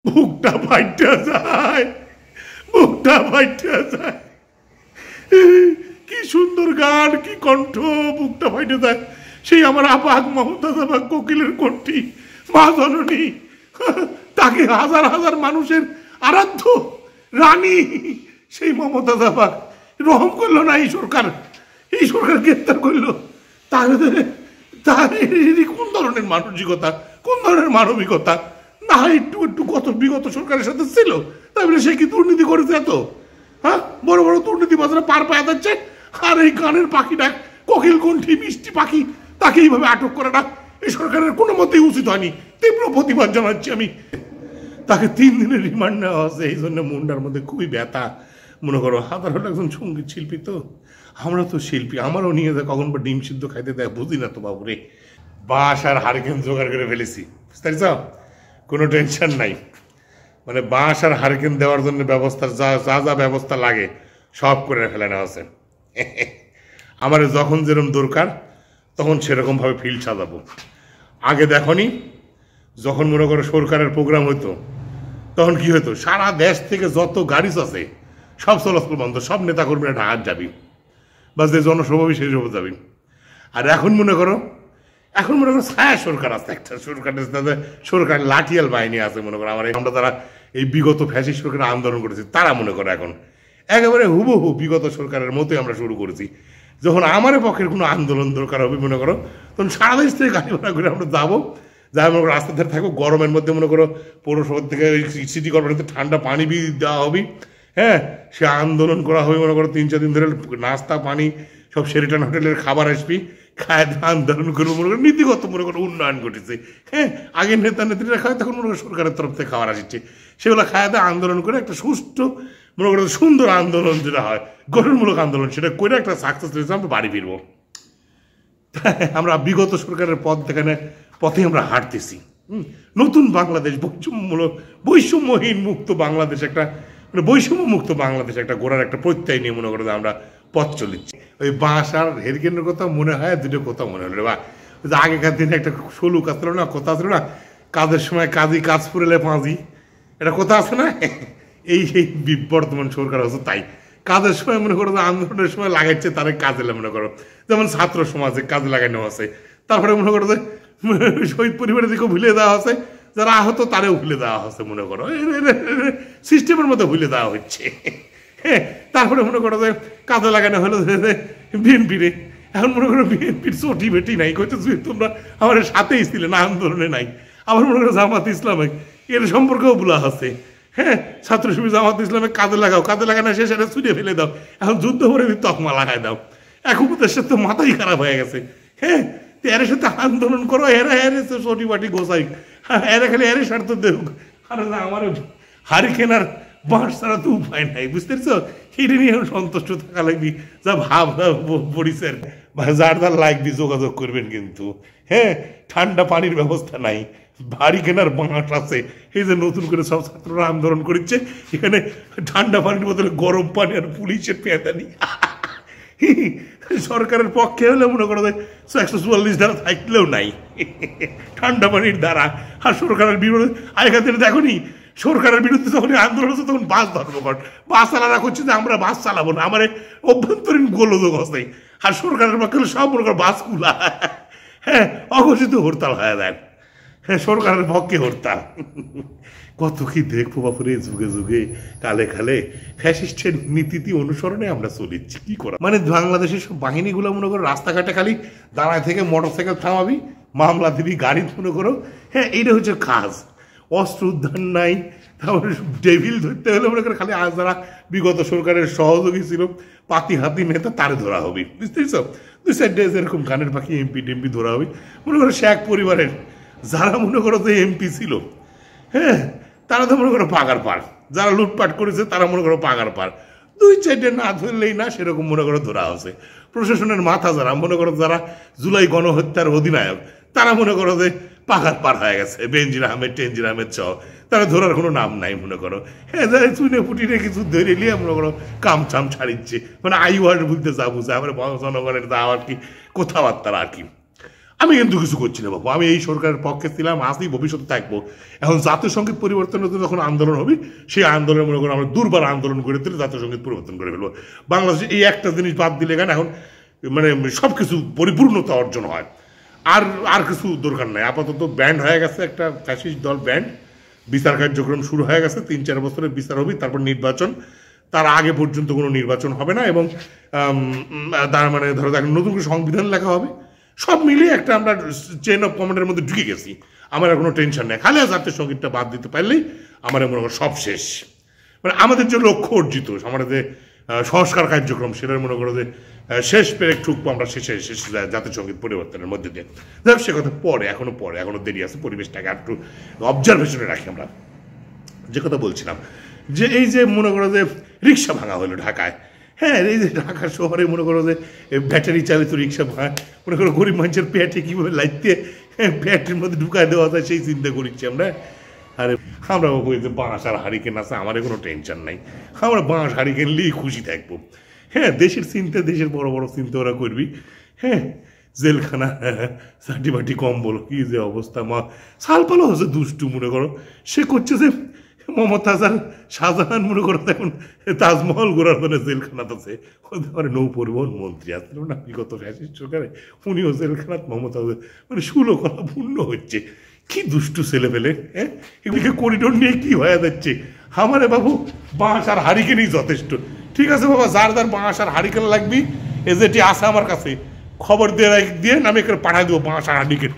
বুকটা ফাইটা যায়, বুকটা ফাইটা যায়। কি সুন্দর গান, কি কণ্ঠ, বুকটা ফাইটে যায়। সেই আমার আপাক মমতাজ আপাক কোকিলের কণ্ঠী মা জননী, তাকে হাজার হাজার মানুষের আরাধ্য রানী সেই মমতাজ আপাক রহম করলো না এই সরকার, এই সরকার গ্রেপ্তার করলো। তাহলে কোন ধরনের মানসিকতা, কোন ধরনের মানবিকতা? না একটু একটু বিগত সরকারের সাথে ছিল, তারপরে সে কি দুর্নীতি করেছে এত? হ্যাঁ, বড় বড় দুর্নীতিবাজরা পার পাওয়া যাচ্ছে, আর এই গানের পাখি ডাক কোকিল কণ্ঠী মিষ্টি পাখি তাকে এইভাবে আটক করে ডাক এই সরকারের কোনো মতেই উচিত হয়নি। তীব্র প্রতিবাদ জানাচ্ছি আমি। তাকে 3 দিনের রিমান্ড নেওয়া হচ্ছে, এই জন্য মুন্ডার মধ্যে খুবই ব্যথা। মনে করো হাতার হলো একজন সঙ্গীত শিল্পী, তো আমরা তো শিল্পী, আমারও নিয়ে যায় কখন বা ডিম সিদ্ধ খাইতে দেয় বুঝি না তো বাবুরে। বাঁশ আর হারিকেন জোগাড় করে ফেলেছি, বুঝতে পারছ? কোনো টেনশন নাই। মানে বাঁশ আর হারিকেন দেওয়ার জন্য ব্যবস্থা যা যা যা ব্যবস্থা লাগে সব করে ফেলে নেওয়া আছে। আমার যখন যেরকম দরকার তখন সেরকমভাবে ফিল্ড সাজাবো। আগে দেখনি, যখন মনে করো সরকারের প্রোগ্রাম হইতো তখন কি হতো, সারা দেশ থেকে যত গাড়ি আছে সব চলাচল বন্ধ, সব নেতাকর্মীরা ঢাকার যাবি, বা যে জনসভাবি সেই সব যাবি। আর এখন মনে করো ছায়া সরকার আছে, একটা সরকার লাঠিয়াল বাহিনী আছে। মনে করো আমরা তারা এই বিগত ফ্যাসিস্ট সরকার আন্দোলন করেছি, তারা মনে করো এখন একেবারে হুবহু বিগত সরকারের মতোই আমরা শুরু করেছি। যখন আমার পক্ষের কোনো আন্দোলন দরকার হবে মনে করো, তখন সারা দেশ থেকে গাড়ি ভাড়া করে আমরা যাবো, যা মনে করো রাস্তা ধারে থাকবো। গরমের মধ্যে মনে করো পৌরসভা থেকে সিটি কর্পোরেশন ঠান্ডা পানি বি দেওয়া হবে, হ্যাঁ, সে আন্দোলন করা হবে। মনে করো 3-4 দিন ধরে নাস্তা পানি সব শেরিটন হোটেলের খাবার আসবি, খায় আন্দোলন করবো। মনে করো নীতিগত মনে করো উন্নয়ন ঘটেছে, হ্যাঁ, আগের নেতা নেত্রীরা খায়, তখন মনে করো সরকারের তরফ থেকে খাবার আসছে, সেগুলো খায় দেয় আন্দোলন করে একটা সুষ্ঠু মনে করো সুন্দর আন্দোলন যেটা হয়, গঠনমূলক আন্দোলন, সেটা করে একটা সাকসেস হয়েছে, আমরা বাড়ি ফিরবো। আমরা বিগত সরকারের পথে আমরা হাঁটতেছি। নতুন বাংলাদেশ, বৈষম্যহীন মুক্ত বাংলাদেশ, একটা মানে বৈষম্য মুক্ত বাংলাদেশ একটা গোড়ার একটা প্রত্যয় নিয়ে মনে করো যে আমরা পথ চলিচ্ছি। ওই বাঁশ আর হেরিকেনের কথা মনে হয়, দুটো কথা মনে হলো বা আগেকার দিনে একটা সলু কাজ ছিল না, কথা ছিল না, কাজের সময় কাজী কাজ ফুরেলে পাঁজি, এটা কথা আছে না? এই বর্তমান সরকার হচ্ছে তাই, কাজের সময় মনে করো যে আন্দোলনের সময় লাগাইছে তারা কাজে মনে করো, যেমন ছাত্র সমাজে কাজে লাগানো আছে। তারপরে মনে করো যে শহীদ পরিবারের দিকেও ভুলে দেওয়া আছে, যারা আহত তারেও ভুলে দেওয়া হচ্ছে, মনে করো সিস্টেমের মধ্যে ভুলে দেওয়া হচ্ছে। হ্যাঁ, তারপরে মনে করো যে কাজে লাগানো হলো বিএনপিরে, এখন মনে করো বিএনপির চটি বেটি নাই, কইতে তোমরা আমার সাথেই ছিলে না, আন্দোলনে নাই। আবার মনে করো জামাত ইসলামে এর সম্পর্কেও বলা আছে, হ্যাঁ, ছাত্র শিবির জামাত ইসলামে কাজে লাগাও, কাজে লাগানো শেষ এটা ছুটে ফেলে দাও, এখন যুদ্ধ করে তকমা লাগাই দাও। এক উপদেশের তো মাথাই খারাপ হয়ে গেছে। হ্যাঁ, এর সাথে আন্দোলন করো, এরা চটি বাটি গোসাই, এরা খালি এর স্বার্থ দেখ। আর আমার হারিকেন আর বাঁশ ছাড়া তো উপায় নাই, বুঝতে পারছো? এটা নিয়ে সন্তুষ্ট থাকা লাগবি, যা ভাব পরিচয় বা যার যার লাগবি যোগাযোগ করবেন। কিন্তু হ্যাঁ, ঠান্ডা পানির ব্যবস্থা নাই, বাড়ি কেনার বাঁশ আছে, এই যে নতুন করে সব ছাত্ররা আন্দোলন করছে, এখানে ঠান্ডা পানির বদলে গরম পানি আর পুলিশের পেঁয়াদানি। সরকারের পক্ষে হলে মনে করো 144 ধারা থাকলেও নাই ঠান্ডা পানির দ্বারা। আর সরকারের বিরুদ্ধে আগেকার দিনে দেখো নি, সরকারের বিরুদ্ধে যখন আন্দোলন হচ্ছে তখন বাস ধর্মঘট, বাস চালানা করছে যে আমরা বাস চালাবো না, আমার অভ্যন্তরীণ গোলযোগ হচ্ছে। আর সরকারের পক্ষে সব মনে করো বাস খুলা, হ্যাঁ, অঘোষিত হরতাল হয়ে যায়, হ্যাঁ, সরকারের পক্ষে হরতাল। কত কি দেখবো বাপুরে, যুগে যুগে কালে কালে ফ্যাসিস্টের নীতি অনুসরণে আমরা চলিচ্ছি। কি করা মানে, বাংলাদেশের সব বাহিনীগুলো মনে করো রাস্তাঘাটে খালি দাঁড়ায় থেকে মোটরসাইকেল থামাবি, মামলা দিবি, গাড়ি মনে করো, হ্যাঁ, এইটা হচ্ছে কাজ। অস্ত্র উদ্ধার নাই, তারপরে ডেভিল ধরতে হলে মনে করো খালি আজ যারা বিগত সরকারের সহযোগী ছিল পাতি হাতি নেতা তারে ধরা হবে, বুঝতে পারছো? 2-4 ডেজ এরকম গানের পাখি এমপি টেমপি ধরা হবে। মনে করো শেখ পরিবারের যারা মনে করো যে এমপি ছিল, হ্যাঁ, তারা তো মনে করো পাগার পার, যারা লুটপাট করেছে তারা মনে করো পাগার পার। 2-4 না ধরলেই না, সেরকম মনে করো ধরা হচ্ছে। প্রশাসনের মাথা যারা মনে করো, যারা জুলাই গণহত্যার অধিনায়ক, তারা মনে করো যে পাগার পার হয়ে গেছে, বেনজির আহমেদ টেনজির আহমেদ সহ, তারা ধরার কোনো নাম নাই। মনে করো হ্যাঁ, যারা চুনে পুটিনে কিছু ধরে নিয়ে মনে করো কাম চাম ছাড়িচ্ছে, মানে আইওয়ার বলতে যা বুঝে আমার জনগণের যা আর কি কথাবার্তা আর কি। আমি কিন্তু কিছু করছি না বাবু, আমি এই সরকারের পক্ষে ছিলাম, আসি, ভবিষ্যতে থাকবো। এখন জাতীয় সঙ্গীত পরিবর্তনের জন্য যখন আন্দোলন হবে, সেই আন্দোলনের মনে করো আমরা দুর্বার আন্দোলন করে দিলে জাতীয় সঙ্গীত পরিবর্তন করে ফেলবো। বাংলাদেশে এই একটা জিনিস বাদ দিলে কেন এখন মানে সব কিছু পরিপূর্ণতা অর্জন হয়। আর আর কিছু দরকার নাই। আপাতত ব্যান্ড হয়ে গেছে, একটা ফ্যাসিস্ট দল ব্যান্ড, বিচার কার্যক্রম শুরু হয়ে গেছে, 3-4 বছরের বিচার হবে, তারপর নির্বাচন। তার আগে পর্যন্ত কোনো নির্বাচন হবে না, এবং তার মানে ধরো নতুন করে সংবিধান লেখা হবে। সব মিলিয়ে একটা আমরা চেন অফ কমান্ডের মধ্যে ঢুকে গেছি। আমার আর কোনো টেনশন নেই, খালি জাতীয় সঙ্গীতটা বাদ দিতে পারলেই আমার মনে করো সব শেষ। মানে আমাদের যে লক্ষ্য অর্জিত, আমাদের যে সংস্কার কার্যক্রম, সেটার মনে করো যে শেষ পেরেক ঠুকবো আমরা শেষে জাতীয় সঙ্গীত পরিবর্তনের মধ্যে দিয়ে। যাই হোক, সে কথা পরে, এখনো দেরি আছে, পরিবেশটাকে একটু অবজারভেশনে রাখি আমরা। যে কথা বলছিলাম, যে এই যে মনে করো যে রিক্সা ভাঙা হলো ঢাকায়, হ্যাঁ, এই যে ঢাকা শহরে মনে করো যে ব্যাটারি চালিত রিক্সা ভাঙা, মনে করো গরিব মানুষের পেটে কীভাবে লাইতে পেটের মধ্যে ঢুকায় দেওয়া যায় সেই চিন্তা করছি আমরা। আরে আমরা যে বাঁশ আর হারিকেন আছে, আমার কোনো টেনশন নাই, আমরা বাঁশ হারিকেন নিয়েই খুশি থাকবো। হ্যাঁ, দেশের চিন্তা, দেশের বড় বড় চিন্তা ওরা করবি। হ্যাঁ, জেলখানা, চাটি বাটি কম্বল, কি যে অবস্থা। মা সালপালও হচ্ছে দুষ্টু, মনে করো সে করছে যে মমতাজ আর শাহজাহান মনে করো এখন তাজমহল ঘোরার জন্য জেলখানাত আছে। ওদের নৌ পরিবহন মন্ত্রী আসছিল না বিগত ফ্যাসিস্ট সরকারে, উনিও জেলখানাত, মমতাজ মানে সুলকলা পূর্ণ হচ্ছে। কি দুষ্টু ছেলে পেলে, হ্যাঁ, এগুলিকে করিডোর নিয়ে কি হয়ে যাচ্ছে। আমারে বাবু বাঁশ আর হারিকেনই যথেষ্ট। ঠিক আছে বাবা, যার যার বাঁশ আর হারিকেন লাগবি, এ যেটি আছে আমার কাছে খবর দিয়ে আমি এখানে পাঠাই দেবো বাঁশ আর হারিকেন।